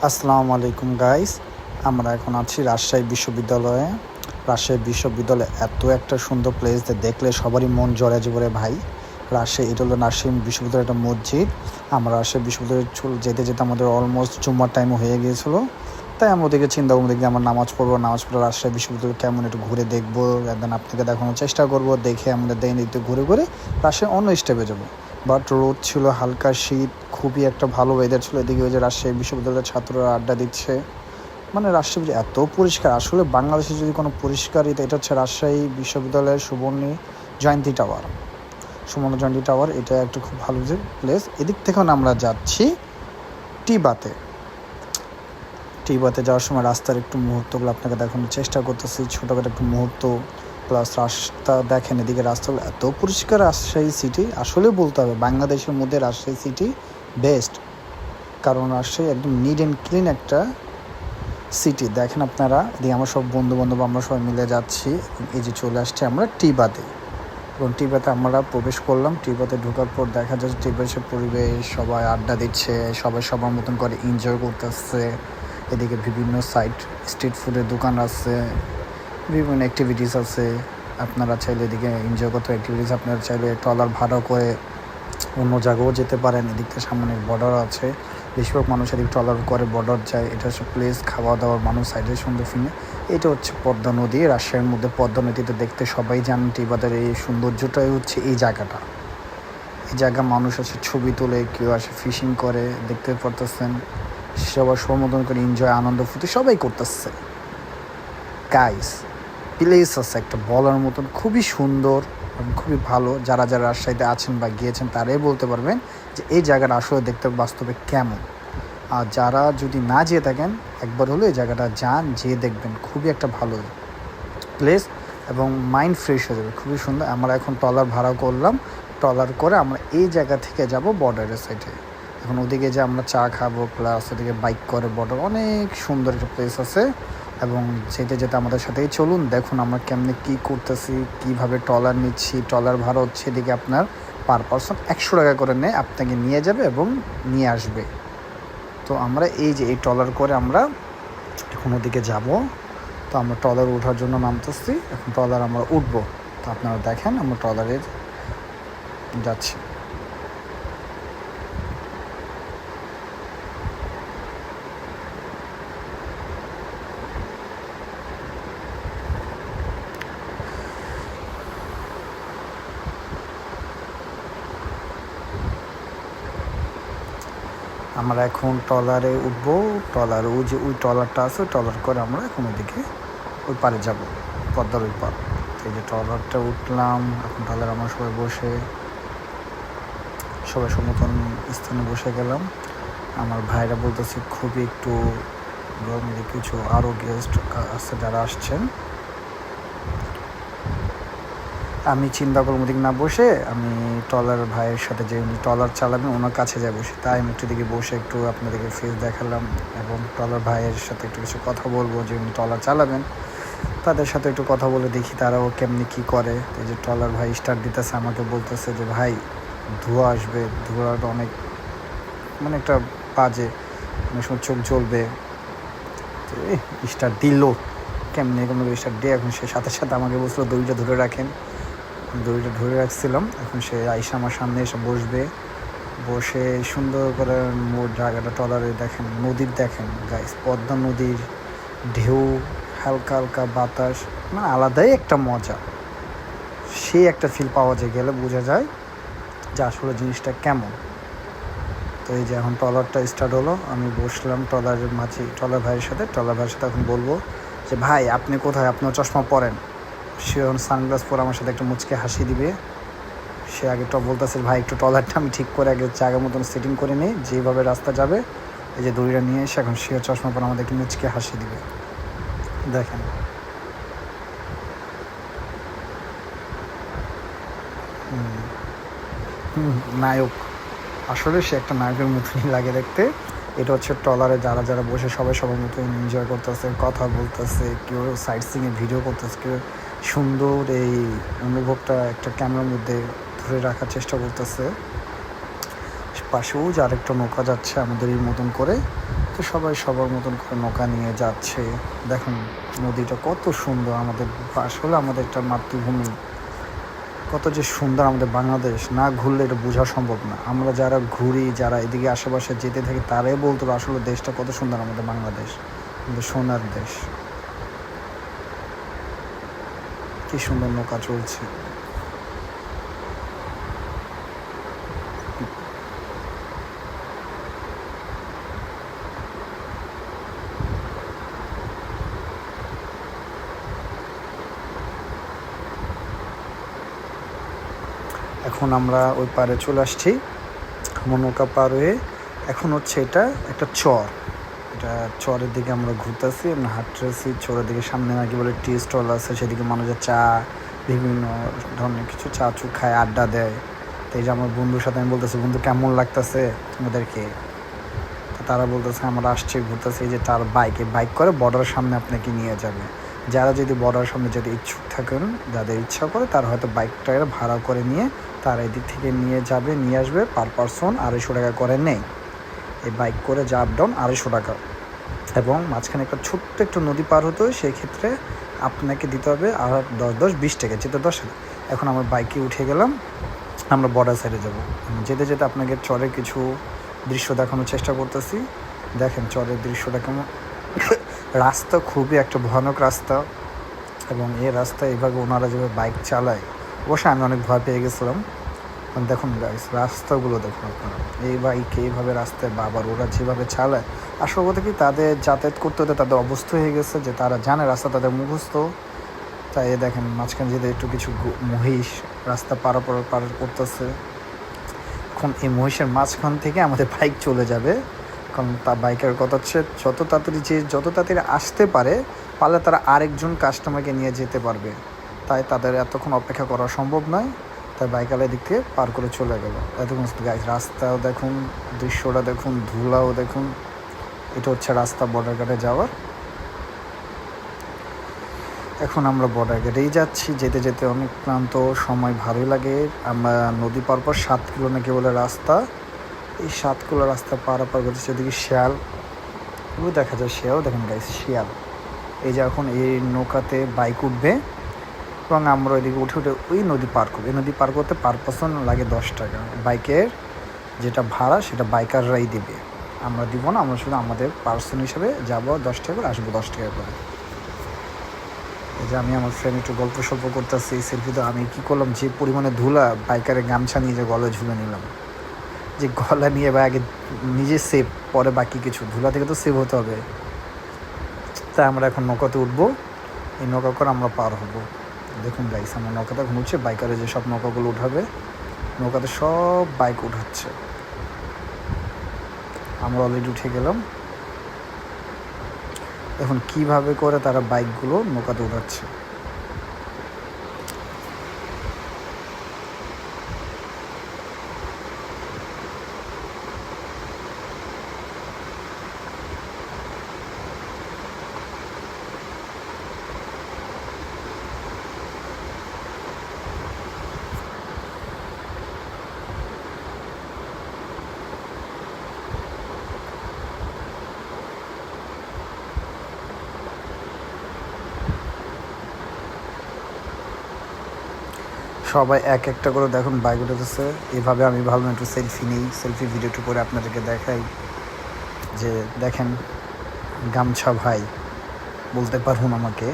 আসসালামু আলাইকুম গাইস। আমরা এখন আছি রাজশাহী বিশ্ববিদ্যালয়ে। রাজশাহী বিশ্ববিদ্যালয় এত একটা সুন্দর প্লেস, দেখলে সবারই মন জড়ে যাবে ভাই। রাজশাহী, এটা হলো রাজশাহী বিশ্ববিদ্যালয়ের একটা মসজিদ। আমরা রাজশাহী বিশ্ববিদ্যালয়ে যেতে যেতে আমাদের অলমোস্ট জুম্মার টাইমও হয়ে গিয়েছিলো। তাই আমরা ওদিকে চিন্তা করবো, দেখি আমরা নামাজ পড়বো, নামাজ পড়ে রাজশাহী বিশ্ববিদ্যালয় কেমন একটু ঘুরে দেখবো, দেন আপনাকে দেখানোর চেষ্টা করবো। দেখে আমরা দেখতে ঘুরে ঘুরে রাজশাহী অন্য স্টেপে যাবো। বাট রোদ ছিল, হালকা শীত, খুবই একটা ভালো ওয়েদার ছিল। এদিকে ওই যে রাজশাহী বিশ্ববিদ্যালয়ের ছাত্ররা আড্ডা দিচ্ছে। মানে রাজশাহী এত পরিষ্কার, আসলে বাংলাদেশে যদি কোনো পরিষ্কার এটা হচ্ছে রাজশাহী বিশ্ববিদ্যালয়ের সুবর্ণ জয়ন্তী টাওয়ার। সুবর্ণ জয়ন্তী টাওয়ার এটা একটা খুব ভালো যে প্লেস। এদিক থেকেও আমরা যাচ্ছি টিবাতে। টিবাতে যাওয়ার সময় রাস্তার একটু মুহূর্তগুলো আপনাকে দেখানোর চেষ্টা করতেছি, ছোটোখাটো একটু মুহূর্ত। প্লাস রাস্তা দেখেন, এদিকে রাস্তাগুলো এত পরিষ্কার। রাজশাহী সিটি আসলে বলতে হবে বাংলাদেশের মধ্যে রাজশাহী সিটি বেস্ট, কারণ রাজশাহী একদম নিট অ্যান্ড ক্লিন একটা সিটি। দেখেন আপনারা, এদিকে আমার সব বন্ধু বান্ধব আমরা সবাই মিলে যাচ্ছি। এই যে চলে আসছে আমরা টিবাতে, এবং টিবাতে আমরা প্রবেশ করলাম। টিবাতে ঢোকার পর দেখা যাচ্ছে টিবাসের পরিবেশ, সবাই আড্ডা দিচ্ছে, সবাই সবার মতন করে এনজয় করতেছে। এদিকে বিভিন্ন স্ট্রিট ফুডের দোকান আছে, বিভিন্ন অ্যাক্টিভিটিস আছে। আপনারা চাইলে এদিকে এনজয় করতে অ্যাক্টিভিটিস, আপনারা চাইলে ট্রলার ভাড়া করে অন্য জায়গাও যেতে পারেন। এদিক থেকে সামনে বর্ডার আছে, বেশিরভাগ মানুষ এদিকে ট্রলার করে বর্ডার যায়। এটা হচ্ছে প্লেস, খাওয়া দাওয়ার মানুষ সাইডে সুন্দর ফিনে। এটা হচ্ছে পদ্মা নদী, রাজশাহীর মধ্যে পদ্মা নদীতে দেখতে সবাই জানেন। টিবাদের এই সৌন্দর্যটাই হচ্ছে এই জায়গাটা। এই জায়গা মানুষ আছে ছবি তোলে, কেউ আসে ফিশিং করে, দেখতে পারতেছেন। সবার সমতন করে এনজয়, আনন্দ ফুর্তি সবাই করতেছে। গাইস, প্লেস আছে একটা বলার মতন, খুবই সুন্দর এবং খুবই ভালো। যারা যারা রাজশাহীতে আছেন বা গিয়েছেন তারাই বলতে পারবেন যে এই জায়গাটা আসলে দেখতে বাস্তবে কেমন। আর যারা যদি না যেয়ে থাকেন, একবার হলে এই জায়গাটা যান, যেয়ে দেখবেন। খুবই একটা ভালো প্লেস এবং মাইন্ড ফ্রেশ হয়ে যাবে, খুবই সুন্দর। আমরা এখন ট্রলার ভাড়া করলাম, ট্রলার করে আমরা এই জায়গা থেকে যাব বর্ডারের সাইডে। এখন ওদিকে যে আমরা চা খাবো, প্লাস ওদিকে বাইক করে বর্ডার, অনেক সুন্দর একটা প্লেস আছে। এবং যেতে যেতে আমাদের সাথেই চলুন, দেখুন আমরা কেমনে কী করতেছি, কীভাবে ট্রলার নিচ্ছি। ট্রলার ভাড়া হচ্ছে এদিকে আপনার পার পারসন 100 টাকা করে নেয়, আপনাকে নিয়ে যাবে এবং নিয়ে আসবে। তো আমরা এই যে এই ট্রলার করে আমরা এখন ওদিকে যাব। তো আমরা ট্রলার ওঠার জন্য নামতেছি, এখন ট্রলার আমরা উঠবো। তো আপনারা দেখেন আমরা ট্রলারে যাচ্ছি। আমরা এখন ট্রলারে উঠবো। ট্রলার ওই যে ওই ট্রলারটা আছে, ওই ট্রলার করে আমরা এখন ওইদিকে ওই পারে যাব, পদ্মার ওই পার। এই যে ট্রলারটা উঠলাম, এখন ট্রলার আমরা সবাই সমতন স্থানে বসে গেলাম। আমার ভাইরা বলতেছে খুবই একটু গরমের, কিছু আরও গেস্ট আছে যারা আসছেন। আমি চিন্তা করবো দিকে না বসে, আমি ট্রলার ভাইয়ের সাথে, যে উনি ট্রলার চালাবেন ওনার কাছে যাই বসে। তাই আমি একটু দিকে বসে একটু আপনাদেরকে ফেস দেখালাম এবং ট্রলার ভাইয়ের সাথে একটু কিছু কথা বলবো, যে উনি ট্রলার চালাবেন। তাদের সাথে একটু কথা বলে দেখি তারাও কেমনি কী করে। এই যে ট্রলার ভাই স্টার্ট দিতেছে, আমাকে বলতেছে যে ভাই ধোঁয়া আসবে, ধোঁয়াটা অনেক মানে একটা বাজে, অনেক সময় চোখ জ্বলবে। তো স্টার্ট দিল, কেমনি কোনো স্টার্ট দিয়ে এখন সে সাথে সাথে আমাকে বলছিল দড়িটা ধরে রাখেন। দড়িটা ধরে রাখছিলাম, এখন সে আইসা আমার সামনে এসে বসবে। বসে সুন্দর করে মোট জায়গাটা ট্রলারে দেখেন, নদীর দেখেন গাইস, পদ্মা নদীর ঢেউ, হালকা হালকা বাতাস, মানে আলাদাই একটা মজা। সেই একটা ফিল পাওয়া যায়, গেলে বোঝা যায় যে আসলে জিনিসটা কেমন। তো এই যে এখন ট্রলারটা স্টার্ট হলো, আমি বসলাম ট্রলারের মাঝে ট্রলার ভাইয়ের সাথে। ট্রলার ভাইয়ের সাথে এখন বলবো যে ভাই আপনি কোথায়, আপনিও চশমা পরেন। সে এখন সানগ্লাস পরে আমার সাথে একটা মুচকে হাসি দিবে। সে আগে বলতেছে ভাই একটু ট্রলারটা আমি ঠিক করে আগে জায়গা মতন সেটিং করে নিই, যেভাবে রাস্তা যাবে। এই যে দড়িটা নিয়ে এসে এখন সে চশমা পরে আমাদেরকে মুচকে হাসি দিবে, দেখেন। নায়ক, আসলে সে একটা নায়কের মতনই লাগে দেখতে। এটা হচ্ছে ট্রলারে যারা যারা বসে সবাই সবার মতো এনজয় করতেছে, কথা বলতেছে, কেউ সাইট সিংয়ে ভিডিও করতেছে, কেউ সুন্দর এই অনুভবটা একটা ক্যামেরার মধ্যে ধরে রাখার চেষ্টা করতেছে। পাশেও যে আরেকটা নৌকা যাচ্ছে আমাদের এই মতন করে। তো সবাই সবার মতন করে নৌকা নিয়ে যাচ্ছে। দেখুন নদীটা কত সুন্দর, আমাদের আসলে আমাদের একটা মাতৃভূমি, কত যে সুন্দর আমাদের বাংলাদেশ, না ঘুরলে এটা বোঝা সম্ভব না। আমরা যারা ঘুরি, যারা এদিকে আশেপাশে যেতে থাকি, তারাই বলতে পারে আসলে দেশটা কত সুন্দর আমাদের বাংলাদেশ, আমাদের সোনার দেশ। কি সুন্দর নৌকা চলছে। এখন আমরা ওই পারে চলে আসছি। আমার নৌকা পার হয়ে এখন হচ্ছে এটা একটা চর, এটা চরের দিকে আমরা ঘুরতেছি, আমরা হাঁটতেছি চরের দিকে। সামনে নাকি বলে টি স্টল আছে, সেদিকে মানুষের চা, বিভিন্ন ধরনের কিছু চা চু খায়, আড্ডা দেয়। তো এই যে আমার বন্ধুর সাথে আমি বলতেছি, বন্ধু কেমন লাগতেছে তোমাদেরকে? তো তারা বলতেছে আমরা আসছি ঘুরতেছি। এই যে তার বাইক করে বর্ডারের সামনে আপনাকে নিয়ে যাবে। যারা যদি বর্ডারের সামনে যদি ইচ্ছুক থাকেন, যাদের ইচ্ছা করে, তারা হয়তো বাইকটা ভাড়া করে নিয়ে তারা এদিক থেকে নিয়ে যাবে, নিয়ে আসবে। পার পারসন 250 টাকা করে নেই এই বাইক করে, যা আপ ডাউন 250 টাকা। এবং মাঝখানে একটা ছোট্ট একটু নদী পার হতো, সেই ক্ষেত্রে আপনাকে দিতে হবে আর 10-20 টাকা, যেতে 10 টাকা। এখন আমার বাইকে উঠে গেলাম, আমরা বর্ডার সাইডে যাব। যেতে যেতে আপনাকে চরের কিছু দৃশ্য দেখানোর চেষ্টা করতেছি। দেখেন চরের দৃশ্যটা কেমন। রাস্তা খুবই একটা ভয়ানক রাস্তা, এবং এই রাস্তায় এইভাবে ওনারা যেভাবে বাইক চালায়, অবশ্যই আমি অনেক ভয় পেয়ে গেছিলাম। দেখুন গাইস, রাস্তাগুলো দেখুন আপনারা, এই বাইকে এইভাবে রাস্তায় বাবার ওরা যেভাবে চালায়, আসল কথা কি তাদের যাতায়াত করতে হতে তাদের অবস্থা হয়ে গেছে যে তারা জানে রাস্তা তাদের মুখস্থ। তাই দেখেন মাঝখানে যেতে একটু কিছু মহিষ রাস্তা পার করতেছে। এখন এই মহিষের মাঝখান থেকে আমাদের বাইক চলে যাবে, কারণ তার বাইকের কথা হচ্ছে যত তাড়াতাড়ি আসতে পারলে তারা আরেকজন কাস্টমারকে নিয়ে যেতে পারবে। তাই তাদের এতক্ষণ অপেক্ষা করা সম্ভব নয়, তাই বাইকালের দিক থেকে পার করে চলে গেল। এতক্ষণ গাইজ রাস্তাও দেখুন, দৃশ্যটা দেখুন, ধুলাও দেখুন। এটা হচ্ছে রাস্তা বর্ডার ঘাটে যাওয়ার। এখন আমরা বর্ডার ঘাটেই যাচ্ছি, যেতে যেতে অনেক ক্লান্ত, সময় ভালোই লাগে। আমরা নদী পার 7 কিলো নাকি বলে রাস্তা, এই 7 কিলো রাস্তা পার করতেছি। ওদিকে শিয়াল, ওই দেখা যায় শিয়াল, দেখেন গাইজ শিয়াল। এই যে এখন এই নৌকাতে বাইক উঠবে এবং আমরা ওইদিকে উঠে ওই নদী পার করবো। এই নদী পার করতে পার পারসন লাগে 10 টাকা। বাইকের যেটা ভাড়া সেটা বাইকাররাই দিবে, আমরা দিব না। আমরা শুধু আমাদের পার্সন হিসাবে যাবো 10 টাকা করে, আসবো 10 টাকা করে। এই যে আমি আমার ফ্রেন্ড একটু গল্প সল্প করতেছি, সেলফি। তো আমি কী করলাম, যে পরিমাণে ধুলা, বাইকারের গামছা নিয়ে যে গলায় ঝুলে নিলাম, যে গলা নিয়ে বা আগে নিজে সেভ, পরে বাকি কিছু ধুলা থেকে তো সেভ হতে হবে। তাই আমরা এখন নৌকাতে উঠবো, এই নৌকা করে আমরা পার হবো। দেখুন গাইস, আমার নৌকাতে এখন উঠছে, বাইকারে যে সব নৌকাগুলো উঠাবে, নৌকাতে সব বাইক উঠাচ্ছে। আমরা অলরেডি উঠে গেলাম। এখন কিভাবে করে তারা বাইকগুলো নৌকাতে উঠাচ্ছে। সবাই এক একটা করে দেখুন বাইক উঠেছে। এভাবে আমি ভাবলাম একটু সেলফি নিই, সেলফি ভিডিওটি করে আপনাদেরকে দেখাই। যে দেখেন গামছা ভাই বলতে পারুন আমাকে,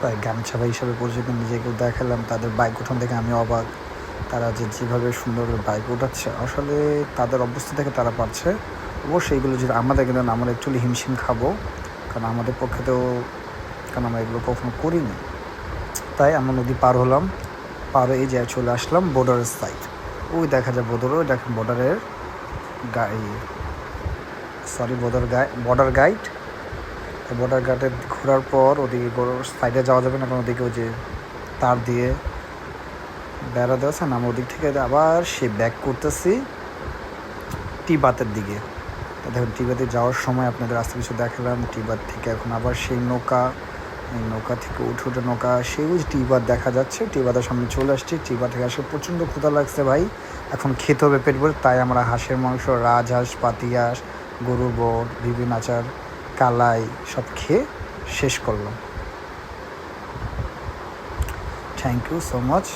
তাই গামছা ভাই হিসাবে পরিচিত নিজেকেও দেখালাম। তাদের বাইক উঠান দেখে আমি অবাক, তারা যেভাবে সুন্দর বাইক উঠাচ্ছে, আসলে তাদের অবস্থা থেকে তারা পারছে। অবশ্যই এগুলো যদি আমাদের, কিন্তু আমরা অ্যাকচুয়ালি হিমশিম খাবো, কারণ আমাদের পক্ষে তো, কারণ আমরা এগুলো কখনো করিনি। তাই আমরা নদী পার হলাম, পার হয়ে যে চলে আসলাম বর্ডারের সাইড। ওই দেখা যায় দেখেন বর্ডারের বর্ডার গাইড। বর্ডার গাইডে ঘোরার পর ওদিকে সাইডে যাওয়া যাবে না, কারণ ওদিকে ওই যে তার দিয়ে বেড়া দেওয়া আছে না। আমরা ওদিক থেকে আবার সে ব্যাক করতেছি টিবাতের দিকে। দেখুন টিবাতে যাওয়ার সময় আপনাদের আস্তে কিছু দেখালাম। টিবাত থেকে এখন আবার সেই নৌকা থেকে উঠে নৌকা সেই টিবাত দেখা যাচ্ছে। টিবাতের সামনে চলে আসছি। টিবা থেকে আসলে প্রচণ্ড ক্ষুধা লাগছে ভাই, এখন খেতে হবে পেট ভরে। তাই আমরা হাঁসের মাংস, রাজহাঁস, পাতি হাঁস, গরুর বট, বিভিন্ন আচার, কালাই সব খেয়ে শেষ করলাম। Thank you so much.